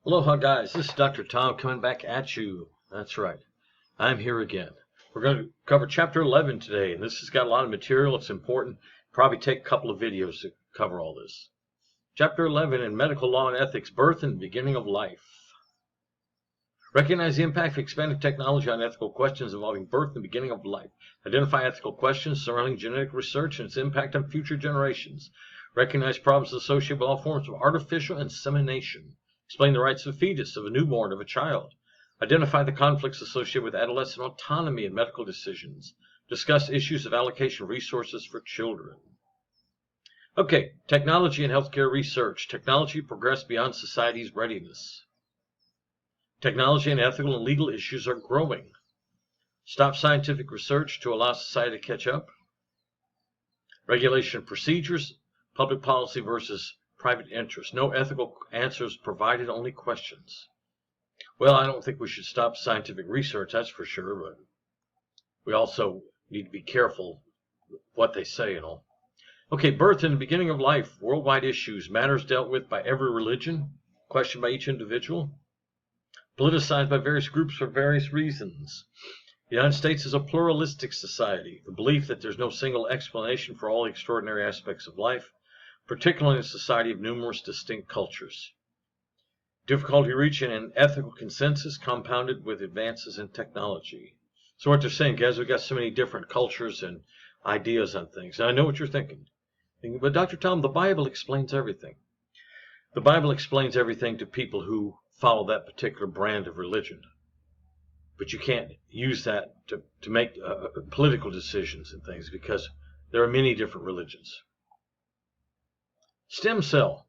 Aloha guys, this is Dr. Tom coming back at you. That's right, I'm here again. We're going to cover chapter 11 today, and this has got a lot of material. It's important. Probably take a couple of videos to cover all this. Chapter 11 in Medical Law and Ethics, Birth and Beginning of Life. Recognize the impact of expanded technology on ethical questions involving birth and beginning of life. Identify ethical questions surrounding genetic research and its impact on future generations. Recognize problems associated with all forms of artificial insemination. Explain the rights of a fetus, of a newborn, of a child. Identify the conflicts associated with adolescent autonomy in medical decisions. Discuss issues of allocation of resources for children. Okay, technology and healthcare research. Technology progressed beyond society's readiness. Technology and ethical and legal issues are growing. Stop scientific research to allow society to catch up. Regulation procedures, public policy versus private interest. No ethical answers provided, only questions. Well, I don't think we should stop scientific research, that's for sure, but we also need to be careful what they say and all. Okay, birth and the beginning of life, worldwide issues, matters dealt with by every religion, questioned by each individual, politicized by various groups for various reasons. The United States is a pluralistic society, the belief that there's no single explanation for all the extraordinary aspects of life, particularly in a society of numerous distinct cultures. Difficulty reaching an ethical consensus compounded with advances in technology. So what they're saying, guys, we've got so many different cultures and ideas on things. And I know what you're thinking. But Dr. Tom, the Bible explains everything. The Bible explains everything to people who follow that particular brand of religion. But you can't use that to make political decisions and things because there are many different religions. Stem cell.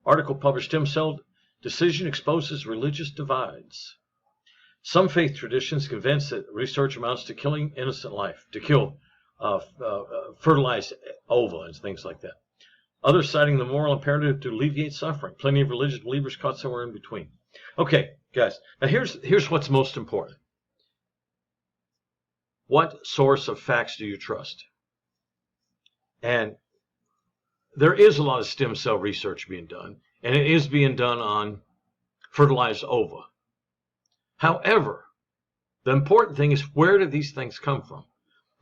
Article published, Stem cell decision exposes religious divides. Some faith traditions convinced that research amounts to killing innocent life, to kill fertilized ova and things like that. Others citing the moral imperative to alleviate suffering. Plenty of religious believers caught somewhere in between. Okay, guys, now here's what's most important. What source of facts do you trust? And there is a lot of stem cell research being done, and it is being done on fertilized ova. However, the important thing is, where do these things come from?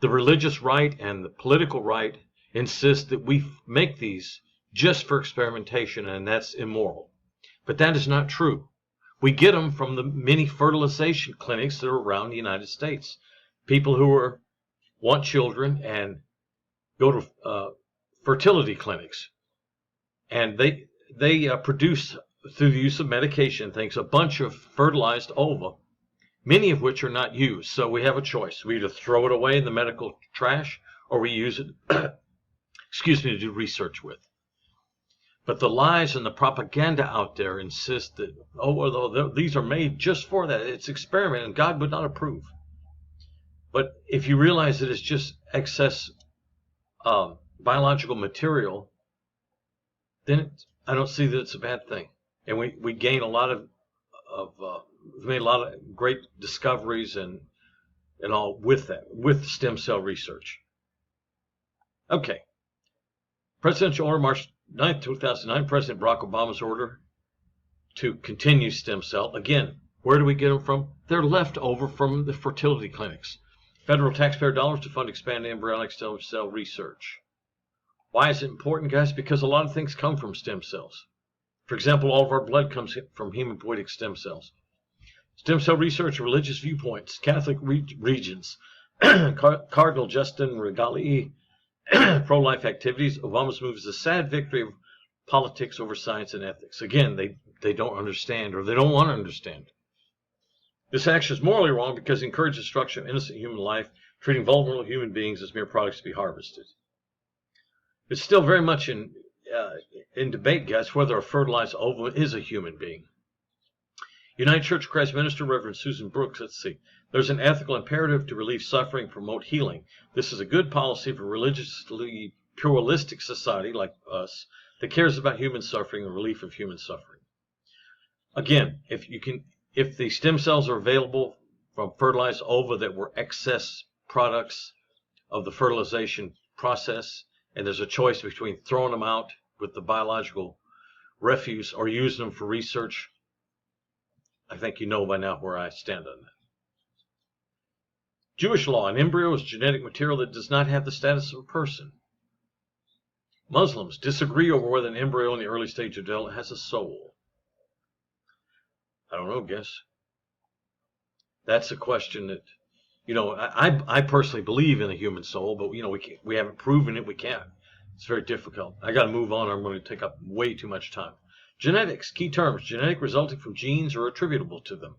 The religious right and the political right insist that we make these just for experimentation, and that's immoral. But that is not true. We get them from the many fertilization clinics that are around the United States. People who want children and go to fertility clinics, and they produce, through the use of medication and things, a bunch of fertilized ova, many of which are not used. So we have a choice. We either throw it away in the medical trash, or we use it to do research with. But the lies and the propaganda out there insist that, well, these are made just for that. It's experiment, and God would not approve. But if you realize that it's just excess biological material, then I don't see that it's a bad thing. And we gain a lot of we've made a lot of great discoveries and all with that, with stem cell research. Okay. Presidential order, March 9th, 2009, President Barack Obama's order to continue stem cell. Again, where do we get them from? They're left over from the fertility clinics. Federal taxpayer dollars to fund expanded embryonic stem cell research. Why is it important, guys? Because a lot of things come from stem cells. For example, all of our blood comes from hematopoietic stem cells. Stem cell research, religious viewpoints, Catholic regions, Cardinal Justin Regali, pro-life activities. Obama's move is a sad victory of politics over science and ethics. Again, they don't understand, or they don't want to understand. This action is morally wrong because it encourages destruction of innocent human life, treating vulnerable human beings as mere products to be harvested. It's still very much in debate, guys, whether a fertilized ova is a human being. United Church of Christ Minister Reverend Susan Brooks, let's see. There's an ethical imperative to relieve suffering, promote healing. This is a good policy for a religiously pluralistic society like us that cares about human suffering and relief of human suffering. Again, if the stem cells are available from fertilized ova that were excess products of the fertilization process, and there's a choice between throwing them out with the biological refuse or using them for research, I think you know by now where I stand on that. Jewish law, an embryo is genetic material that does not have the status of a person. Muslims disagree over whether an embryo in the early stage of development has a soul. I don't know, guess. That's a question that, I personally believe in the human soul, but we haven't proven it. We can't. It's very difficult. I got to move on. I'm going to take up way too much time. Genetics, key terms: genetic resulting from genes or attributable to them.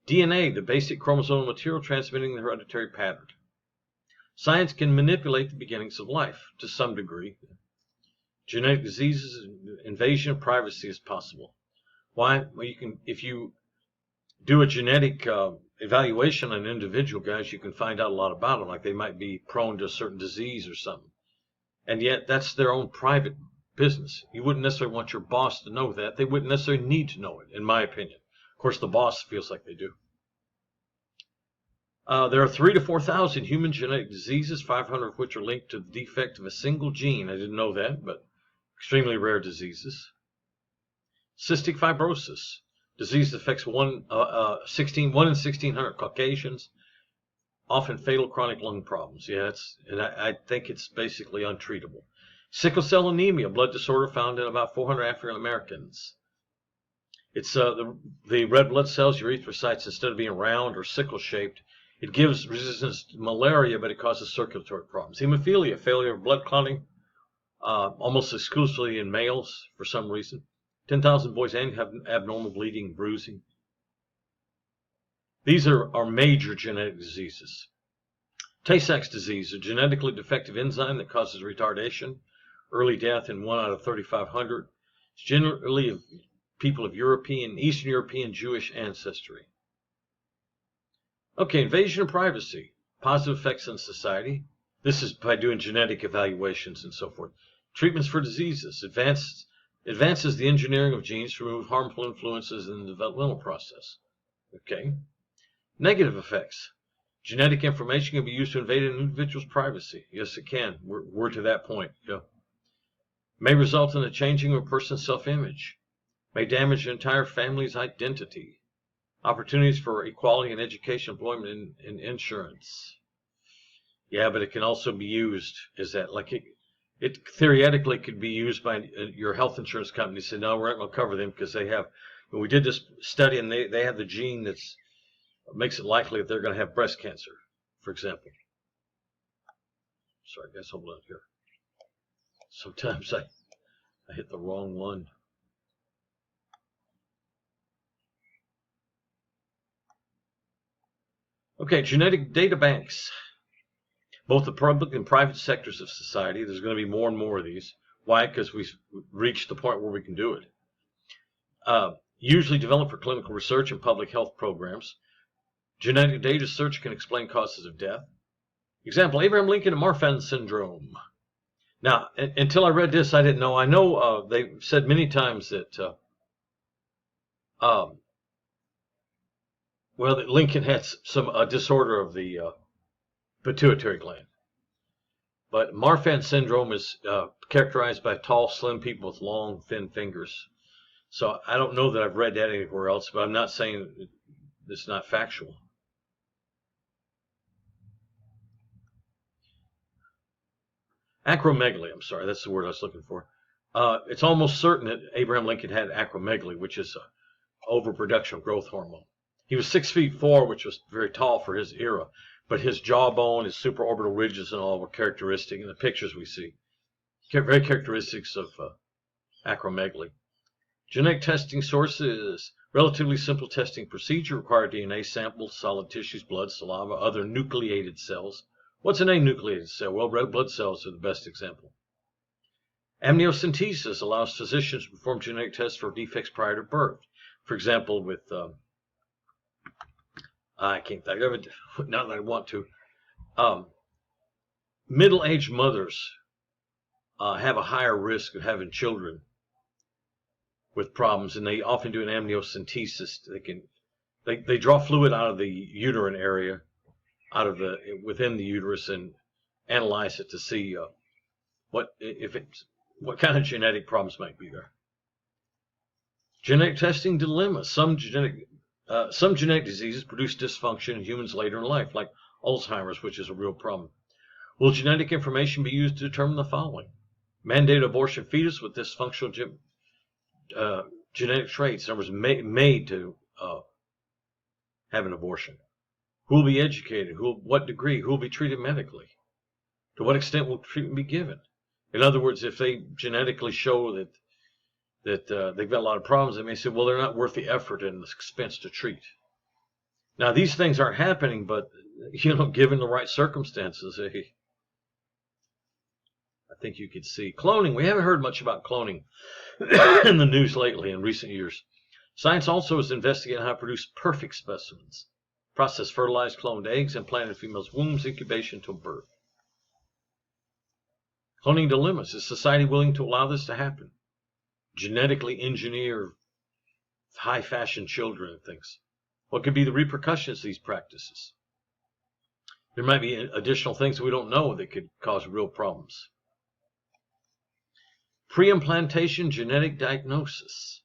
DNA, the basic chromosomal material transmitting the hereditary pattern. Science can manipulate the beginnings of life to some degree. Genetic diseases, invasion of privacy is possible. Why? Well, if you do a genetic evaluation on individual guys, you can find out a lot about them, like they might be prone to a certain disease or something. And yet that's their own private business. You wouldn't necessarily want your boss to know that. They wouldn't necessarily need to know it, in my opinion. Of course, the boss feels like they do. There are 3,000 to 4,000 human genetic diseases, 500 of which are linked to the defect of a single gene. I didn't know that, but extremely rare diseases. Cystic fibrosis, disease that affects 1 in 1,600 Caucasians, often fatal chronic lung problems. Yeah, I think it's basically untreatable. Sickle cell anemia, blood disorder found in about 400 African Americans. It's the red blood cells, erythrocytes, instead of being round or sickle-shaped, it gives resistance to malaria, but it causes circulatory problems. Hemophilia, failure of blood clotting, almost exclusively in males for some reason. 10,000 boys have abnormal bleeding and bruising. These are major genetic diseases. Tay-Sachs disease, a genetically defective enzyme that causes retardation, early death in 1 out of 3,500. It's generally of people of Eastern European Jewish ancestry. Okay, invasion of privacy, positive effects on society. This is by doing genetic evaluations and so forth. Treatments for diseases, advances the engineering of genes to remove harmful influences in the developmental process. Okay. Negative effects. Genetic information can be used to invade an individual's privacy. Yes, it can. We're to that point. Yeah. May result in the changing of a person's self-image. May damage an entire family's identity. Opportunities for equality in education, employment, and insurance. Yeah, but it can also be used as that. Like it theoretically could be used by your health insurance company to say, no, we're not going to cover them because they have. When we did this study and they have the gene that makes it likely that they're going to have breast cancer, for example. Sorry, guys, hold on here. Sometimes I hit the wrong one. Okay, genetic data banks. Both the public and private sectors of society, there's going to be more and more of these. Why? Because we've reached the point where we can do it. Usually developed for clinical research and public health programs. Genetic data search can explain causes of death. Example, Abraham Lincoln and Marfan syndrome. Now, until I read this, I didn't know. I know they've said many times that that Lincoln had some disorder of the pituitary gland. But Marfan syndrome is characterized by tall, slim people with long, thin fingers. So I don't know that I've read that anywhere else, but I'm not saying it's not factual. Acromegaly, I'm sorry, that's the word I was looking for. It's almost certain that Abraham Lincoln had acromegaly, which is overproduction of growth hormone. He was 6'4", which was very tall for his era, but his jawbone, his supraorbital ridges and all were characteristic in the pictures we see. Very characteristics of acromegaly. Genetic testing sources, relatively simple testing procedure, require DNA samples, solid tissues, blood, saliva, other nucleated cells. What's an anucleated cell? Well, red blood cells are the best example. Amniocentesis allows physicians to perform genetic tests for defects prior to birth. For example, with, I can't think of it, not that I want to. Middle-aged mothers have a higher risk of having children with problems, and they often do an amniocentesis. They draw fluid out of the uterine area, within the uterus, and analyze it to see what kind of genetic problems might be there. Genetic testing dilemma. Some genetic diseases produce dysfunction in humans later in life, like Alzheimer's, which is a real problem. Will genetic information be used to determine the following? Mandated abortion fetus with dysfunctional genetic traits, in other words, made to have an abortion. Who will be educated? What degree? Who will be treated medically? To what extent will treatment be given? In other words, if they genetically show that they've got a lot of problems, they may say, well, they're not worth the effort and the expense to treat. Now, these things aren't happening, but, given the right circumstances, I think you could see. Cloning. We haven't heard much about cloning in the news lately in recent years. Science also is investigating how to produce perfect specimens. Process fertilized cloned eggs implanted in females' wombs, incubation till birth. Cloning dilemmas. Is society willing to allow this to happen? Genetically engineer high fashion children and things. What could be the repercussions of these practices? There might be additional things we don't know that could cause real problems. Pre-implantation genetic diagnosis.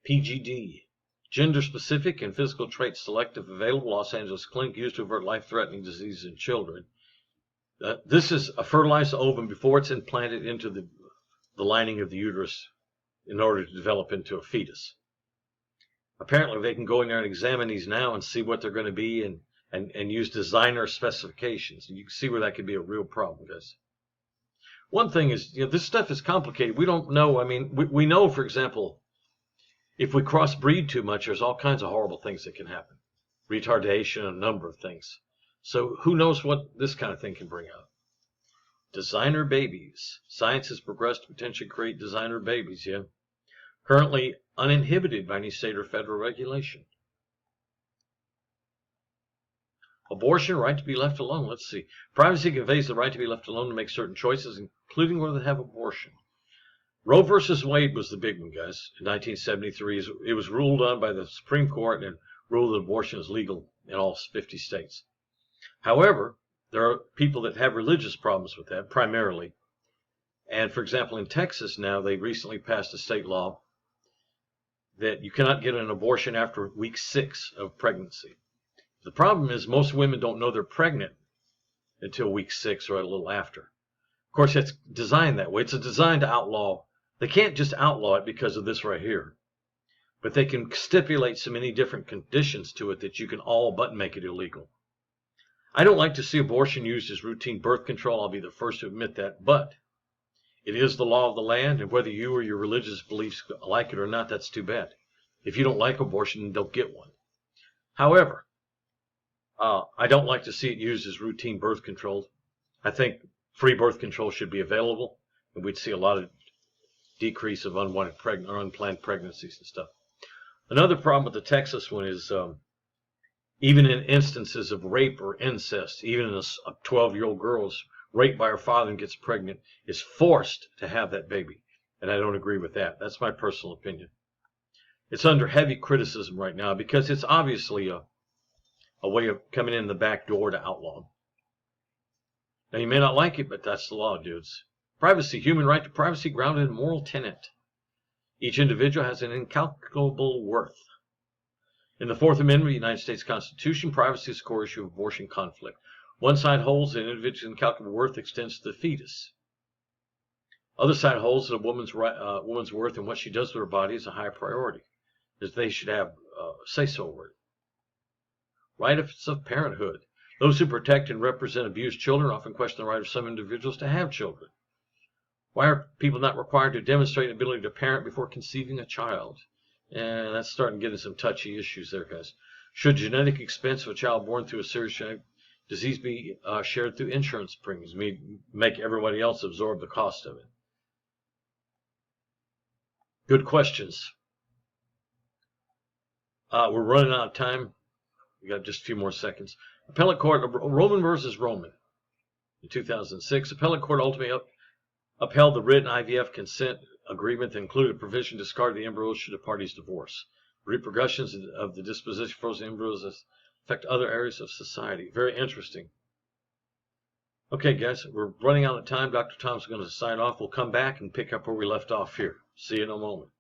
PGD. Gender-specific and physical trait selective available Los Angeles clinic used to avert life-threatening diseases in children. This is a fertilized ovum before it's implanted into the lining of the uterus in order to develop into a fetus. Apparently, they can go in there and examine these now and see what they're going to be and use designer specifications. You can see where that could be a real problem, guys. One thing is, this stuff is complicated. We don't know. I mean, we know, for example, if we crossbreed too much, there's all kinds of horrible things that can happen. Retardation, a number of things. So who knows what this kind of thing can bring out. Designer babies. Science has progressed to potentially create designer babies, yeah. Currently uninhibited by any state or federal regulation. Abortion, right to be left alone. Let's see. Privacy conveys the right to be left alone to make certain choices, including whether to have abortion. Roe versus Wade was the big one, guys. In 1973, it was ruled on by the Supreme Court and ruled that abortion is legal in all 50 states. However, there are people that have religious problems with that, primarily. And for example, in Texas now, they recently passed a state law that you cannot get an abortion after week 6 of pregnancy. The problem is most women don't know they're pregnant until week 6 or a little after. Of course, it's designed that way. It's designed to outlaw. They can't just outlaw it because of this right here. But they can stipulate so many different conditions to it that you can all but make it illegal. I don't like to see abortion used as routine birth control. I'll be the first to admit that. But it is the law of the land, and whether you or your religious beliefs like it or not, that's too bad. If you don't like abortion, don't get one. However, I don't like to see it used as routine birth control. I think free birth control should be available, and we'd see a lot of decrease of unwanted or unplanned pregnancies and stuff. Another problem with the Texas one is even in instances of rape or incest, even a 12-year-old girl is raped by her father and gets pregnant, is forced to have that baby. And I don't agree with that. That's my personal opinion. It's under heavy criticism right now because it's obviously a way of coming in the back door to outlaw. Now, you may not like it, but that's the law, dudes. Privacy, human right to privacy grounded in moral tenet. Each individual has an incalculable worth. In the Fourth Amendment of the United States Constitution, privacy is a core issue of abortion conflict. One side holds that an individual's incalculable worth extends to the fetus. Other side holds that a woman's worth and what she does with her body is a high priority, as they should have say-so word. Rights of parenthood. Those who protect and represent abused children often question the right of some individuals to have children. Why are people not required to demonstrate an ability to parent before conceiving a child? And that's starting to get into some touchy issues there, guys. Should genetic expense of a child born through a serious genetic disease be shared through insurance premiums? Make everybody else absorb the cost of it. Good questions. We're running out of time. We got just a few more seconds. Appellate Court, Roman versus Roman. In 2006, Appellate Court ultimately upheld the written IVF consent agreement that included a provision to discard the embryos should the parties divorce. Repercussions of the disposition of frozen embryos affect other areas of society. Very interesting. Okay, guys, we're running out of time. Dr. Tom's going to sign off. We'll come back and pick up where we left off here. See you in a moment.